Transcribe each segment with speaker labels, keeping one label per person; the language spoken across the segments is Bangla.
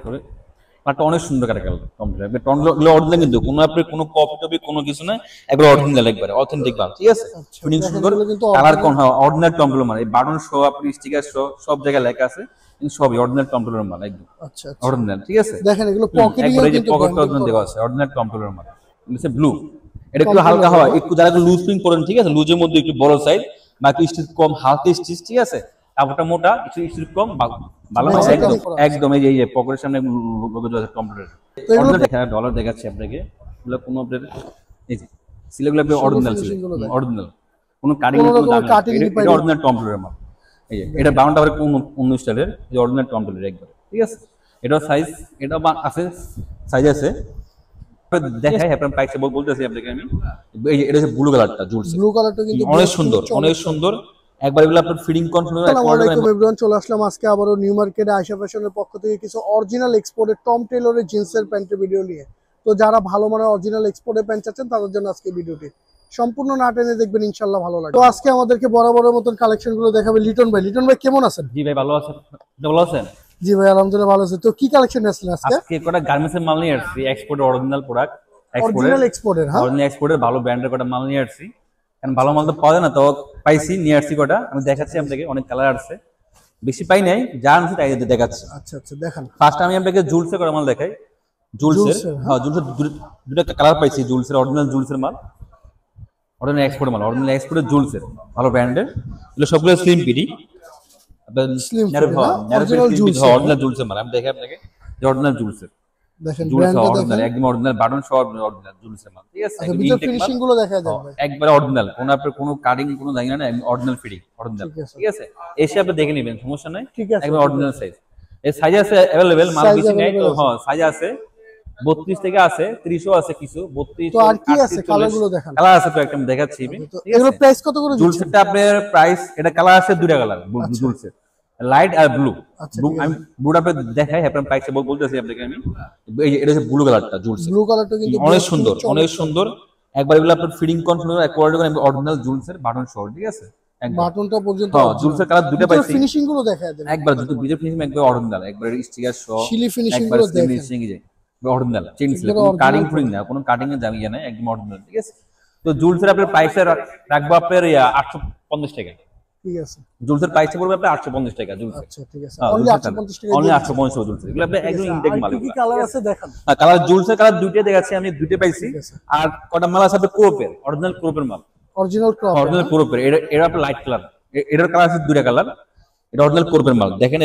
Speaker 1: করে কালারটা অনেক সুন্দর কালার কমপ্লিট টনগুলো অরিজিনাল, কিন্তু কোনো আপনি কোনো কপি টপি কোনো কিছু না, একবার অরিজিনাল একবারে অথেন্টিক মাল। ঠিক আছে, ফিনিশ সুন্দর, কালার কোন অরিজিনাল টমগুলো মানে বাটন সহ আপনি স্টিকার সহ সব জায়গায় লেখা আছে, কিন্তু সবই অরিজিনাল টমগুলোর মাল একদম অরিজিনাল। ঠিক আছে,
Speaker 2: দেখেন এগুলো পকেটেও কিন্তু
Speaker 1: পকেটটা দেওয়া আছে অরিজিনাল টমগুলোর মাল। এটা ব্লু, এটা একটু হালকা হয়, একটু যারা লুজ প্রিন্ট করেন, ঠিক আছে, লুজের মধ্যে একটু বড় সাইজ, বাকি স্টিচ কম, হালকা স্টিচ। ঠিক আছে, কাপড়টা মোটা, কিছু স্টিচ কম, ভালো একদম। এই যে পকেটের সামনে লোগো দেওয়া আছে কম্পিউটার। অরিজিনাল দেখা ডলার দেখাচ্ছি আপনাকে, এগুলো কোনো আপনাদের এই যে সিলেগুলো আপনি অরিজিনাল ছিল, অরিজিনাল কোনো কাটিং এটা অরিজিনাল কম্পিউটারের মাল। এই যে এটা বাউন্ড আবার কোন অন্য স্টাইলের, এই অরিজিনাল কম্পিউটার একবার। ঠিক আছে, এটা সাইজ, এটা আছে সাইজ আছে, দেখাই আপনার পাইছে বলতেছি আপনাকে আমি। এই যে এটা হচ্ছে ব্লু কালারটা, জুলস
Speaker 2: ব্লু কালারটা কিন্তু
Speaker 1: অনেক সুন্দর, অনেক সুন্দর। একবার এগুলো আপনার ফিডিং কনফিগার।
Speaker 2: আসসালামু আলাইকুম এভরিওয়ান, চলে আসলাম আজকে আবারো নিউ মার্কেটে আয়েশা ফ্যাশনের পক্ষ থেকে কিছু অরিজিনাল এক্সপোর্টের টম টেলরের জিন্সের প্যান্টের ভিডিও নিয়ে। তো যারা ভালো মানের অরিজিনাল এক্সপোর্টের প্যান্ট চাচ্ছেন তাদের জন্য আজকে ভিডিওটি সম্পূর্ণ না টেনে দেখবেন, ইনশাআল্লাহ ভালো লাগবে। তো আজকে আমাদেরকে বরাবরের মতন কালেকশনগুলো দেখাবে লিটন ভাই। লিটন ভাই কেমন আছেন?
Speaker 1: জি ভাই ভালো আছেন, ভালো আছেন?
Speaker 2: জি ভাই আলহামদুলিল্লাহ ভালো আছি। তো কি কালেকশন আসলে আজকে?
Speaker 1: আজকে কটা গার্মেন্টসের মাল নিয়ে আসছি, এক্সপোর্ট অরিজিনাল প্রোডাক্ট,
Speaker 2: অরিজিনাল এক্সপোর্টের। হ্যাঁ,
Speaker 1: অরিজিনাল এক্সপোর্টের ভালো ব্র্যান্ডের কটা মাল নিয়ে আসছি। কারণ ভালো মাল তো পাওয়া যায় না, তো পাইছি, নিয়ে আসছি কটা। আমি দেখাচ্ছি আপনাকে, অনেক কালার আছে, বেশি পাই নাই, যা আনছি তাই দেখাচ্ছি।
Speaker 2: আচ্ছা আচ্ছা দেখান।
Speaker 1: ফার্স্ট আমি আপনাকে জুলসের কটা মাল দেখাই। জুলসের, হ্যাঁ জুলসের দুটো কালার পাইছি, জুলসের অরিজিনাল জুলসের মাল, অরিজিনাল এক্সপোর্টের মাল, অরিজিনাল এক্সপোর্টের জুলসের ভালো ব্র্যান্ডের। এগুলো সবগুলো স্লিম পিডি, অরিজিনাল জুলসের মাল। আমি দেখে আপনাকে অরিজিনাল জুলসের,
Speaker 2: দেখেন
Speaker 1: জুলস
Speaker 2: ব্র্যান্ডটা
Speaker 1: অরিজিনাল,
Speaker 2: দেখেন,
Speaker 1: একদম অরিজিনাল বাটন সহ অরিজিনাল জুলসের মাল। ঠিক আছে,
Speaker 2: আচ্ছা ভিতর ফিনিশিং গুলো দেখা যায় ভাই,
Speaker 1: একবার অরিজিনাল, কোনো আপনার কোনো কাটিং কোনো জায়গা না, অরিজিনাল ফিটিং অরিজিনাল। ঠিক আছে, এসে আপনি দেখে নেবেন, সমস্যা নাই, একবার অরিজিনাল সাইজ। এই সাইজ আছে अवेलेबल, মাল বেশি নাই তো। হ্যাঁ সাইজ আছে 32 থেকে আছে, 30ও আছে কিছু, 32
Speaker 2: তো আর কি আছে কালারগুলো দেখান।
Speaker 1: কালার আছে তো একটা দেখাচ্ছি।
Speaker 2: এগুলো প্রাইস কত করে?
Speaker 1: জুলসেরটা আপনার প্রাইস, এটা কালার আছে দুইটা কালার জুলসের, লাইট আর ব্লু। আমি ব্লুটা আপনাকে দেখাই, আপনার প্রাইস বলতেছি আপনাকে আমি। এই যে এটা হচ্ছে ব্লু কালারটা, জুলসের
Speaker 2: ব্লু কালারটা কিন্তু
Speaker 1: অনেক সুন্দর, অনেক সুন্দর। একবার এগুলো আপনার ফিডিং কনফিগার কোয়ালিটি করে অরিজিনাল জুলসের বাটন সহ। ঠিক আছে,
Speaker 2: বাটনটা পর্যন্ত
Speaker 1: জুলসের কালার দুটো পাইছি,
Speaker 2: ফিনিশিং গুলো দেখা যায়
Speaker 1: একবার দুটো ভিডিও ফিনিশিং একবার অরিজিনাল, একবার স্টিকার সহ
Speaker 2: শিলি ফিনিশিং গুলো দেখেন,
Speaker 1: ফিনিশিং যে অরিজিনাল, চেঞ্জ ছিল, কোনো কাটিং ফুটিং না, কোনো কাটিং এর দামি না, একদম অরিজিনাল। ঠিক আছে, তো জুলসের আপনার প্রাইসে রাখবো আপনার 850 টাকা।
Speaker 2: ঠিক আছে,
Speaker 1: জুলসের প্রাইসে পড়বে আপনার 850 টাকা জুলস।
Speaker 2: আচ্ছা ঠিক আছে, অনলি 850 টাকা,
Speaker 1: অনলি 850 টাকা জুলস। এগুলো আপনি একদম ইনটেক মাল।
Speaker 2: কি কালার আছে দেখান।
Speaker 1: কালার জুলসের কালার দুইটা দেখাচ্ছি আমি, দুইটা পাইছি। আর কটা মাল আছে আপনার ক্রোপের, অরিজিনাল ক্রোপের মাল,
Speaker 2: অরিজিনাল
Speaker 1: ক্রোপের। এটা আপনার লাইট কালার, এটার কালার আছে দুইটা কালার, এটা অরিজিনাল ক্রোপের মাল। দেখেন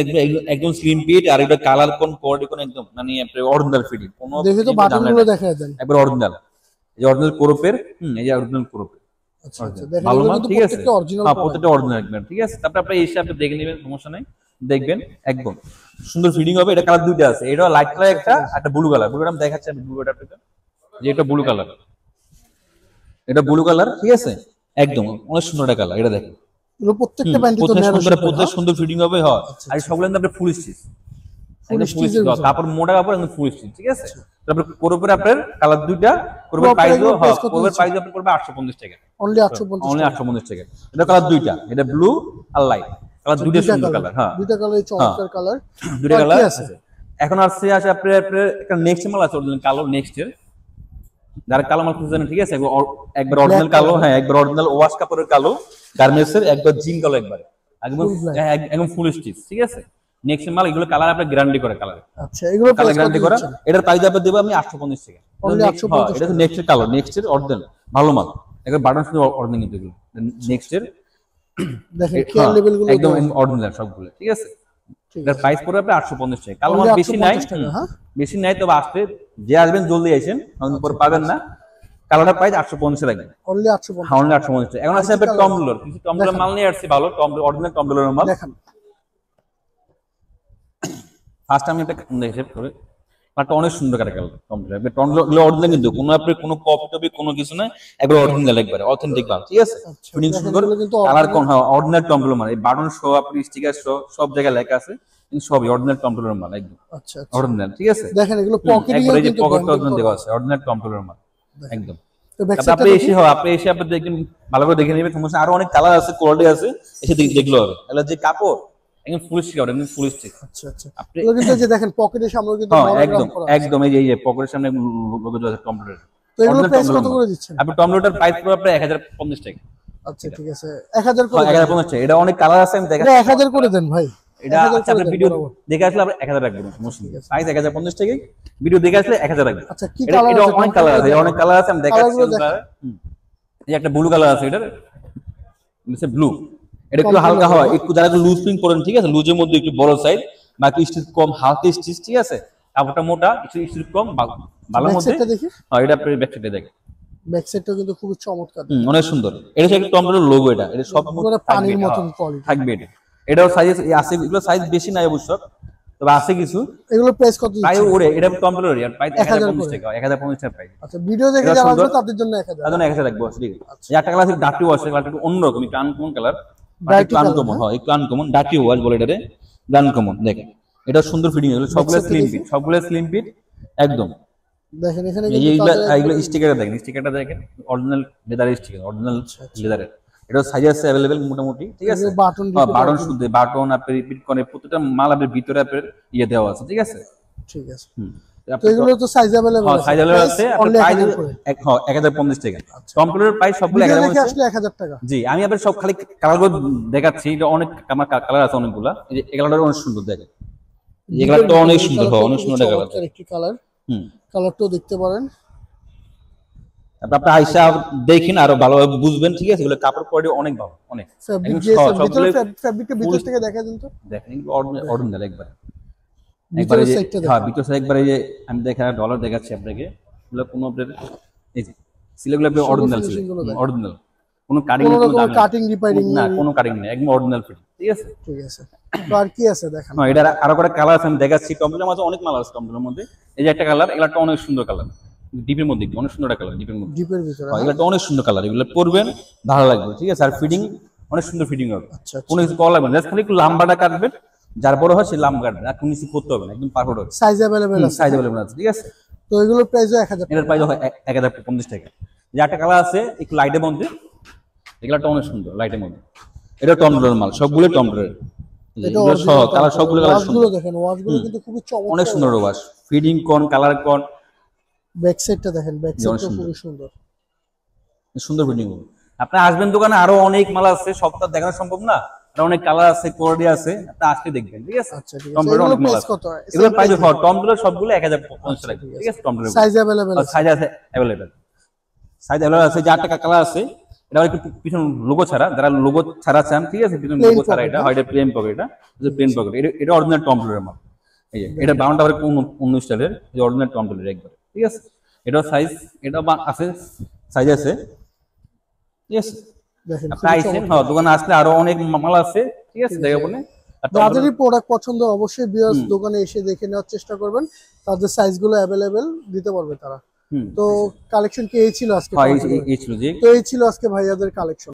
Speaker 1: একদম স্লিম ফিট, আর এটা কালার কোন কোয়ালিটি কোন একদম মানে আপনার অরিজিনাল ফিটিং, কোনো
Speaker 2: দেখে তো বাটনগুলো দেখা যায়
Speaker 1: একবার অরিজিনাল। এই যে অরিজিনাল ক্রোপের, এই যে অরিজিনাল ক্রোপের।
Speaker 2: আচ্ছা আচ্ছা দেখেন,
Speaker 1: ভালো মাল। ঠিক আছে,
Speaker 2: প্রত্যেকটা অরিজিনাল,
Speaker 1: হ্যাঁ প্রত্যেকটা অরিজিনাল একদম। ঠিক আছে, তারপর আপনি এসে আপনি দেখে নেবেন, সমস্যা নাই, দেখবেন একদম সুন্দর ফিটিং হবে। এটা কালার দুইটা আছে, এটা লাইট কালার একটা, একটা ব্লু কালার। ব্লুটা আমি দেখাচ্ছি, আমি ব্লুটা আপনাকে, যে এটা ব্লু কালার, এটা ব্লু কালার। ঠিক আছে, একদম অনেক সুন্দর একটা কালার। এটা দেখেন
Speaker 2: এগুলো প্রত্যেকটা প্যান্টই তো
Speaker 1: প্রত্যেক সুন্দর ফিটিং হবে। হয় আর সবগুলো আপনার ফুল স্টিচ, কাপড় মোটা কাপড়, একদম ফুল স্টিচ। ঠিক আছে, তারপর কোরবের আপনার কালার দুইটা, কোরবের প্রাইস কোরবের প্রাইস আপনার করবে 850 টাকা,
Speaker 2: অনলি 850
Speaker 1: টাকা। এটা কালার দুইটা, এটা ব্লু আর লাইট কালার, দুইটা সুন্দর কালার। হ্যাঁ
Speaker 2: দুইটা কালারই চমৎকার কালার,
Speaker 1: দুইটা কালার আছে। এখন আসছে আপনার একটা নেক্সট মাল আছে অরিজিনাল কালো, নেক্সট এর যারা কালো মাল খুঁজছেন। ঠিক আছে, একবার অরিজিনাল কালো, হ্যাঁ একবার অরিজিনাল ওয়াশ কাপড়ের কালো গার্মেন্টস এর, একবার জিন কালো, একবার একদম ফুল স্টিচ। ঠিক আছে, নেক্সট মাল, এগুলো কালার আপনার গ্যারান্টি করে কালার।
Speaker 2: আচ্ছা, এগুলো
Speaker 1: কালার গ্যারান্টি করা। এটার প্রাইস আপনাদের দেব আমি 850 টাকা,
Speaker 2: অনলি 850।
Speaker 1: এটা নেক্সট এর কালো, নেক্সট এর অরিজিনাল ভালো মাল, একবার বাটন শুধু অরিজিনাল কিন্তু এগুলো নেক্সট এর
Speaker 2: দেখেন কেয়ার লেভেল গুলো
Speaker 1: একদম অরিজিনাল সবগুলো। ঠিক আছে, এটার প্রাইস পড়বে আপনার 850 টাকা। কালো মাল বেশি নাই, বেশি নাই, তবে আসতে যে আসবেন জলদি আসেন, কারণ পরে পাবেন না। কালোটা প্রাইস 850 লাগবে,
Speaker 2: অনলি 850,
Speaker 1: অনলি 850 টাকা। এখন আছে আপনার টমব্লর, কিছু টমব্লর মাল নিয়ে আসছি ভালো, টমব্লর অরিজিনাল টমব্লরের মাল
Speaker 2: দেখেন।
Speaker 1: ফার্স্ট আমি একটা দেখে করে কালারটা অনেক সুন্দর কালার কমপ্লিট টমব্লর অরিজিনাল, কিন্তু কোনো আপনি কোনো কপি টপি কোনো কিছু না, একবার অরিজিনাল একবারে অথেন্টিক মাল। ঠিক আছে, ফিনিশ সুন্দর, কালার কোন অরিজিনাল টমব্লর মাল, এই বাটন সহ আপনি স্টিকার সহ সব জায়গায় লেখা আছে, কিন্তু সবই অরিজিনাল টমব্লর মাল একদম।
Speaker 2: আচ্ছা
Speaker 1: অরিজিনাল। ঠিক আছে,
Speaker 2: দেখেন এগুলো পকেটেও কিন্তু
Speaker 1: পকেটটা অরিজিনাল দেওয়া আছে, অরিজিনাল টমব্লর মাল একদম। আপনি এসে দেখেন, ভালো করে দেখে নেবেন, সমস্যা। আরো অনেক কালার আছে, কোয়ালিটি আছে, এসে দেখলে হবে। এগুলো যে কাপড়, একদম ফুল স্টিক, একদম ফুল স্টিক।
Speaker 2: আচ্ছা আচ্ছা,
Speaker 1: আপনি
Speaker 2: এগুলো কিন্তু এই যে দেখেন পকেটের সামনে কিন্তু
Speaker 1: হ্যাঁ
Speaker 2: monogram
Speaker 1: একদম
Speaker 2: করা আছে।
Speaker 1: একদম এই যে পকেটের সামনে লোগো দেওয়া আছে টমপ্লেটের।
Speaker 2: তো এগুলো
Speaker 1: Original
Speaker 2: প্রাইস কত
Speaker 1: টমপ্লেটের
Speaker 2: করে
Speaker 1: মাল।
Speaker 2: দিচ্ছেন?
Speaker 1: আপনি টমপ্লেটের প্রাইস পুরো আপনার 1050 টাকা।
Speaker 2: আচ্ছা ঠিক আছে, 1000 করে
Speaker 1: হ্যাঁ
Speaker 2: দেন।
Speaker 1: 1050 টাকা। এটা অনেক কালার আছে, আমি
Speaker 2: এটা
Speaker 1: দেখাচ্ছি।
Speaker 2: 1000 করে দেন ভাই,
Speaker 1: এটা
Speaker 2: 1000
Speaker 1: আচ্ছা
Speaker 2: করে
Speaker 1: আপনি
Speaker 2: দেন
Speaker 1: ভিডিও
Speaker 2: বরাবর।
Speaker 1: দেখে আসলে আমরা 1000 রাখবেন, সমস্যা নেই। প্রাইস 1050 টাকা, ভিডিও দেখে আসলে 1000 রাখবেন।
Speaker 2: আচ্ছা কি
Speaker 1: এটা
Speaker 2: কালার
Speaker 1: এটা
Speaker 2: আছে?
Speaker 1: অনেক কালার আছে, অনেক কালার আছে, আমি দেখাচ্ছি।
Speaker 2: কালারগুলো দেখান।
Speaker 1: এই একটা ব্লু কালার আছে, এটার মিসে ব্লু। এটা একটু
Speaker 2: Complete
Speaker 1: হালকা
Speaker 2: হবে,
Speaker 1: হয়,
Speaker 2: না?
Speaker 1: একটু যারা লুজ প্রিন্ট করেন, ঠিক আছে, লুজের মধ্যে একটু বড় সাইজ, বাকি স্টিচ কম, হালকা স্টিচ, ঠিক আছে, কাপড়টা মোটা, একটু স্টিচ কম, ভালোর
Speaker 2: ব্যাক
Speaker 1: মধ্যে।
Speaker 2: সাইডটা দেখি,
Speaker 1: হ্যাঁ এটা আপনি ব্যাক সাইডে দেখেন।
Speaker 2: ব্যাক সাইডটাও কিন্তু খুব চমৎকার,
Speaker 1: অনেক সুন্দর। এটা হচ্ছে একটা টমটমের লোগো, এটা সব
Speaker 2: পুরো পানির মতন কোয়ালিটি
Speaker 1: থাকবে এটা। এটাও সাইজ আছে, এগুলো সাইজ বেশি নাই অবশ্য, তবে আছে কিছু।
Speaker 2: এগুলো প্রাইস কত
Speaker 1: প্রায়
Speaker 2: দিচ্ছেন?
Speaker 1: ওরে এটা টমটমের আর প্রাইস
Speaker 2: 1000
Speaker 1: 1050
Speaker 2: করে।
Speaker 1: টাকা, 1050 টাকা প্রাইস।
Speaker 2: আচ্ছা ভিডিও দেখে
Speaker 1: এটা
Speaker 2: যারা
Speaker 1: সুন্দর।
Speaker 2: আসবে তাদের জন্য 1000।
Speaker 1: তার জন্য 1000 রাখবো, ঠিক আছে। এই একটা কালার আছে ডার্টি ওয়াশ, কালারটা একটু অন্যরকম, একটু আনকমন কালার,
Speaker 2: Dirty
Speaker 1: একটু
Speaker 2: color,
Speaker 1: আনকমন,
Speaker 2: হ্যাঁ?
Speaker 1: হয় একটু আনকমন, ডার্টি ওয়াশ বলে এটারে, আনকমন। দেখেন এটা সুন্দর ফিটিং, এগুলো সবগুলো
Speaker 2: Backside
Speaker 1: স্লিম
Speaker 2: দেখি।
Speaker 1: ফিট, সবগুলো স্লিম ফিট একদম।
Speaker 2: দেখেন এখানে
Speaker 1: এই
Speaker 2: কিন্তু
Speaker 1: এইগুলো
Speaker 2: তাদের
Speaker 1: এইগুলো স্টিকারটা দেখেন, স্টিকারটা দেখেন, অরিজিনাল লেদারের স্টিকার, অরিজিনাল লেদারের। এটা সাইজ আছে अवेलेबल মোটামুটি, ঠিক আছে।
Speaker 2: এগুলো বাটন
Speaker 1: হ্যাঁ
Speaker 2: দিতে
Speaker 1: বাটন
Speaker 2: পারবেন।
Speaker 1: শুদ্ধ, বাটন আপনি রিপিট করে প্রত্যেকটা মাল আপনার ভিতরে আপনার ইয়ে দেওয়া আছে, ঠিক আছে।
Speaker 2: ঠিক আছে।
Speaker 1: হুম।
Speaker 2: তো এগুলো তো সাইজ अवेलेबल
Speaker 1: হ্যাঁ
Speaker 2: আছে,
Speaker 1: সাইজ अवेलेबल আছে, আপনার
Speaker 2: only
Speaker 1: প্রাইস
Speaker 2: 1000 করে।
Speaker 1: 1050 টাকা। কম্পিউটারের প্রাইস সবগুলো
Speaker 2: ভিডিও
Speaker 1: 1050
Speaker 2: দেখে
Speaker 1: টাকা।
Speaker 2: আসলে 1000 টাকা।
Speaker 1: জি আমি আপনার সব খালি কালারগুলো দেখাচ্ছি, এটা অনেক আমার কালার আছে অনেকগুলা। এই যে এই কালারটা অনেক সুন্দর, দেখেন এই কালারটা অনেক সুন্দর, হ্যাঁ অনেক সুন্দর কালার।
Speaker 2: চমৎকার একটি কালার,
Speaker 1: হুম।
Speaker 2: কালারটাও দেখতে পারেন।
Speaker 1: আপনি আইসা দেখেন, আরো ভালোভাবে বুঝবেন, ঠিক আছে। এগুলো কাপড় কোয়ালিটি অনেক ভালো, অনেক
Speaker 2: ফেব্রিক
Speaker 1: একদম
Speaker 2: দিয়েছেন,
Speaker 1: সবগুলো
Speaker 2: ভিতরে ফেব্রিকটা ভিতর থেকে দেখা দিন তো।
Speaker 1: দেখেন এগুলো অরিজিনাল একবার।
Speaker 2: ভিতরের
Speaker 1: যে
Speaker 2: সাইডটা
Speaker 1: হ্যাঁ
Speaker 2: দেখেন।
Speaker 1: ভিতর সাইড একবারে, যে আমি দেখা ডলার দেখাচ্ছি আপনাকে, এগুলো কোনো আপনার এই যে সিলেগুলো আপনি
Speaker 2: সুন্দর
Speaker 1: অরিজিনাল
Speaker 2: finishing গুলো দেখেন।
Speaker 1: অরিজিনাল, কোনো কাটিং
Speaker 2: কোনো রকম কাটিং রিপাইরিং
Speaker 1: না,
Speaker 2: নেই।
Speaker 1: কোনো কাটিং নেই, একদম অরিজিনাল ফিট, ঠিক আছে।
Speaker 2: ঠিক আছে, তো আর কি আছে দেখান।
Speaker 1: হ্যাঁ এটা আরো কটা কালার আছে, আমি দেখাচ্ছি। টমপ্লেটের মাঝে অনেক মাল আছে, টমপ্লেটের মধ্যে এই যে একটা কালার, এগুলাটা অনেক সুন্দর কালার, ডিপের মধ্যে অনেক সুন্দর কালার, ডিপের মধ্যে।
Speaker 2: ডিপের ভিতরে,
Speaker 1: হ্যাঁ এগুলো অনেক সুন্দর কালার, এগুলো পরবেন ভালো লাগবে, ঠিক আছে। আর ফিটিং অনেক সুন্দর ফিটিং হবে,
Speaker 2: আচ্ছা
Speaker 1: কোনো কিছু করা লাগবে না, জাস্ট খালি একটু লাম্বাটা কাটবেন, যার বড় হয় সেই লাম্বা কাটবেন, আর কোনো কিছু করতে হবে না, একদম পারফেক্ট হবে।
Speaker 2: সাইজ अवेलेबल আছে।
Speaker 1: সাইজ अवेलेबल আছে, ঠিক আছে।
Speaker 2: তো এগুলোর প্রাইসও 1000 টাকা।
Speaker 1: এটার প্রাইস হয় 1050 টাকা। যে একটা কালার আছে একটু লাইটের মধ্যে, এগুলাটা অনেক সুন্দর লাইটের মধ্যে। এটা টমপ্লেটের মাল, সবগুলো টমপ্লেটের,
Speaker 2: এটা
Speaker 1: এগুলো সহ কালার সবগুলো কালার
Speaker 2: ওয়াশগুলো
Speaker 1: সুন্দর,
Speaker 2: দেখেন, ওয়াশগুলো কিন্তু খুবই চমৎকার।
Speaker 1: অনেক সুন্দর ওয়াশ, ফিডিং কোন কালার কোন,
Speaker 2: ব্যাক সাইডটা দেখেন, ব্যাক
Speaker 1: অনেক
Speaker 2: সাইডটা
Speaker 1: সুন্দর।
Speaker 2: খুবই সুন্দর।
Speaker 1: সুন্দর ফিটিং হবে। আপনি আসবেন দোকানে, আরো অনেক মাল আছে, সবটা দেখানো সম্ভব না, আর অনেক কালার আছে, কোয়ালিটি আছে, আপনি আজকে দেখবেন, ঠিক আছে।
Speaker 2: আচ্ছা ঠিক আছে,
Speaker 1: টমপ্লেটের
Speaker 2: এগুলো
Speaker 1: অনেক মাল
Speaker 2: প্রাইস
Speaker 1: আছে,
Speaker 2: কত?
Speaker 1: এগুলো প্রাইস হয় টমপ্লেটের সবগুলো 1050 টাকা, ঠিক আছে। টমপ্লেটের
Speaker 2: সাইজ अवेलेबल আছে।
Speaker 1: সাইজ আছে अवेलेबल, সাইজ अवेलेबल আছে। যে 8 টাকা কালার আছে, এটা একটু পিছন লোগো ছাড়া, যারা লোগো ছাড়া চান, ঠিক আছে, পিছন
Speaker 2: Plain
Speaker 1: লোগো ছাড়া,
Speaker 2: pocket,
Speaker 1: এটা হয় এটা প্লেন পকেট, এটা প্লেন পকেট, এটা অরিজিনাল টমপ্লেটের মাল। এই যে এটা বাউন্ডটা আবার অন্য স্টাইলের, এই অরিজিনাল টমপ্লেটের একবার, ঠিক আছে। এটা সাইজ, এটা আছে, সাইজ আছে, ঠিক আছে।
Speaker 2: দেখেন
Speaker 1: আপনি আইসেন, হ্যাঁ দোকানে আসলে আরো অনেক মাল আছে, ঠিক আছে, দেখা বলে। আর
Speaker 2: যাদেরই প্রোডাক্ট পছন্দ অবশ্যই ভিউয়ার্স দোকানে এসে দেখে নেওয়ার চেষ্টা করবেন, তাদের সাইজগুলো अवेलेबल দিতে পারবে তারা। তো কালেকশন কি এই ছিল আজকে?
Speaker 1: হ্যাঁ এই ছিল যে
Speaker 2: তো এই ছিল আজকে ভাইয়াদের কালেকশন।